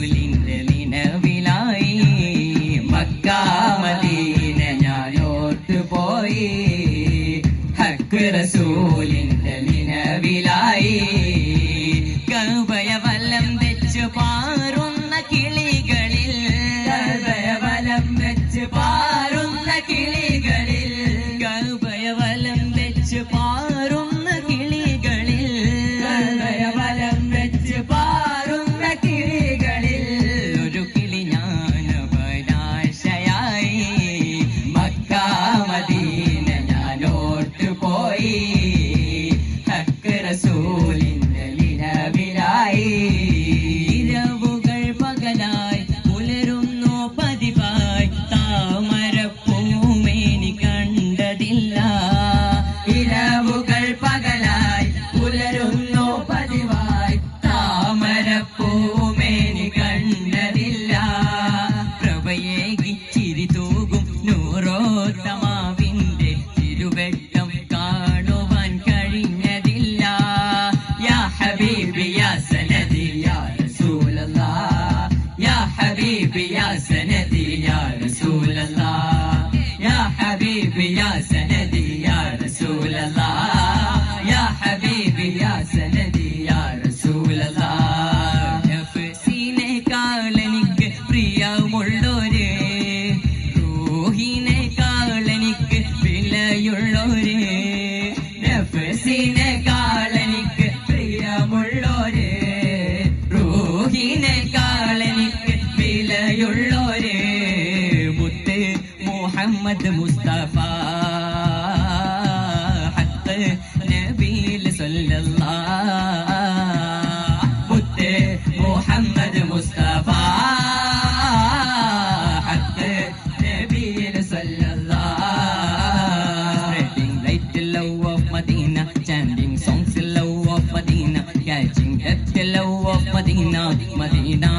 റസൂലിന്റെ നിലവിലായി Mecca Medina ഞാനോട്ട് പോയി ഹക്ക് റസൂലിന്റെ നിലവിലായി കഅബയ വലം വെച്ച് പാറുന്ന കിളികളിൽ കഅബയ വലം വെച്ച് പാറുന്ന കിളികളിൽ കഅബയ വലം വെച്ച് പാറുന്ന കിളികളിൽ കഅബയ വലം വെച്ച് പാറുന്ന കിളികളിൽ ഒരു കിളി ഞാൻ അഭിലാഷയായി മക്ക മദീന ഞാനോട്ട് പോയി ഹക്ക് റസൂലിന്റെ നിലവിലായി ഇരവുകൾ പകലായി പുലരുന്നു പതിവായി താമരപ്പൂമേനി കണ്ടതില്ല ഇരവുകൾ പകലായി പുലരുന്നു പതിവായി താമരപ്പൂമേനി കണ്ടതില്ല പ്രഭയേകി ചിരി തൂകും നൂറോത്തമാവിന്റെ തിരുവെട്ടം കാണുവാൻ കഴിഞ്ഞതില്ല യാ ഹബീബി യാ സനദി യാ റസൂലല്ലാഹ് യാ ഹബീബി യാ സനദി യാ റസൂലല്ലാഹ് യാ ഹബീബി യാ സനദി യാ റസൂലല്ലാഹ് യാ ഹബീബി യാ സനദി യാ റസൂലല്ലാഹ് നഫ്സിനേക്കാൾ എനിക്ക് പ്രിയമുള്ളോര് റൂഹിനേക്കാൾ എനിക്ക് വിലയുള്ളോര് നഫ്സിനേക്കാൾ എനിക്ക് പ്രിയമുള്ളോര് റൂഹിനേക്കാൾ എനിക്ക് വിലയുള്ളോര് മുത്ത് മുഹമ്മദ് മുസ്തഫ ഹക്ക് നബീൽ സല്ലല്ലാഹ് മുത്ത് മുഹമ്മദ് മുസ്തഫ ഹക്ക് Nabeel സല്ലല്ലാഹ് spreading light the love of Medina chanting songs the love of Medina catching death the love of Medina Medina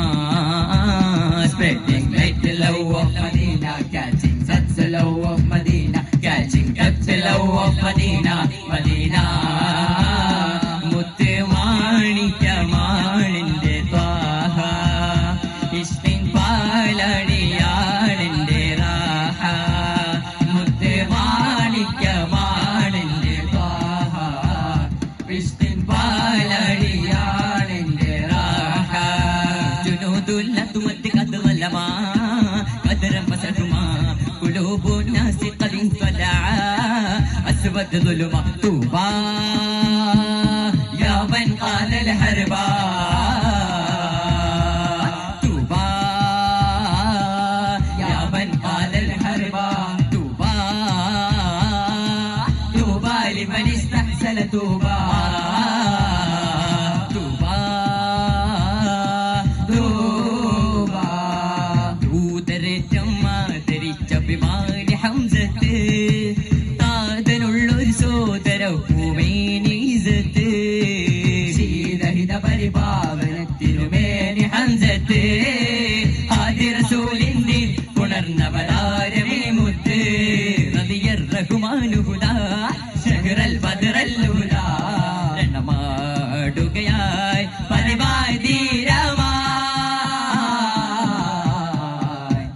spreading light the love of Medina catching such the love of Medina catching death the love of Medina Medina മുത്ത് മാണിക്യമാണെന്റെ ത്വാഹ ഇഷ്ടിൻ പാലടിയാണെന്റെ റാഹ മുത്ത് മാണിക്യമാണെന്റെ ത്വാഹ ഇഷ്ടിൻ പാലടിയാണെന്റെ റാഹ ജുനൂദുൽ അത്മത്ത് ഖദ് വലമാ ഖദറൻ ഫസതുമാ ഖുലൂബു Nazi ഖദ് ഫലാ അസ്വദ് ളുലുമാ തൂബാ യാ മൻ ഖാല അൽ ഹർബാ തൂബാ യാ മൻ ഖാല അൽ ഹർബാ തൂബാ തൂബാ ലിമൻ ഇസ്തഹ്സന തൂബാ തൂബാ തൂബാ ദൂതരേറ്റം ആദരിച്ച ബിമാരി ഹംസത്ത് താതനുള്ളൊരു സോദര ഭൂമേനി ഇസത്ത് ശീതഹിത പരിപാവനത്തിനുമേനി ഹംസത്ത് ആദി റസൂലിന്റെ പുണർന്നവതാരമേ മുത്ത് റളിയർ റഹ്മാനു ഹുദാ ശഹ്റൽ ബദ്റൽ ഹുദാ രണമാടുകയായി പതിവായി ധീരമായി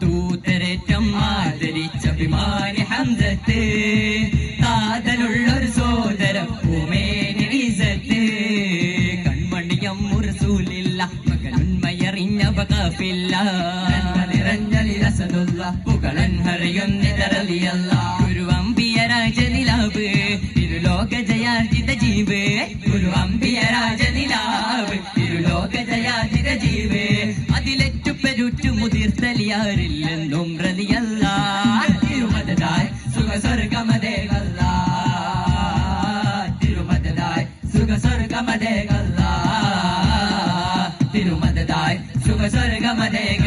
ദൂതരേറ്റം ആദരിച്ച അഭിമാനി ഹംസത്ത് താതനുള്ളൊരു സോദര ഭൂമേനി ഇസത്ത് കൺമണിയം റസൂലില്ല മകനുന്മയറിഞ്ഞ വഖഫില്ല നിറഞ്ഞലി റസൂലുള്ള പുകളൻ ഹറിയുന്നിതറലിയല്ല ഗുരു അംബിയ രാജനിലാവ് തിരുലോക ജയാർജിത ജീവ് ഗുരു അംബിയ രാജനിലാവ് തിരുലോക ജയാർജിത ജീവ് അതിലെറ്റു പെരുറ്റു മുതിർത്തലിയാറില്ലെന്നും റളിയല്ല തിരുമദായി സുഖ സ്വർഗമദേകല്ല തിരുമദായി സുഖ സ്വർഗമദേകല്ല തിരുമദായി സുഖ സ്വർഗമദേക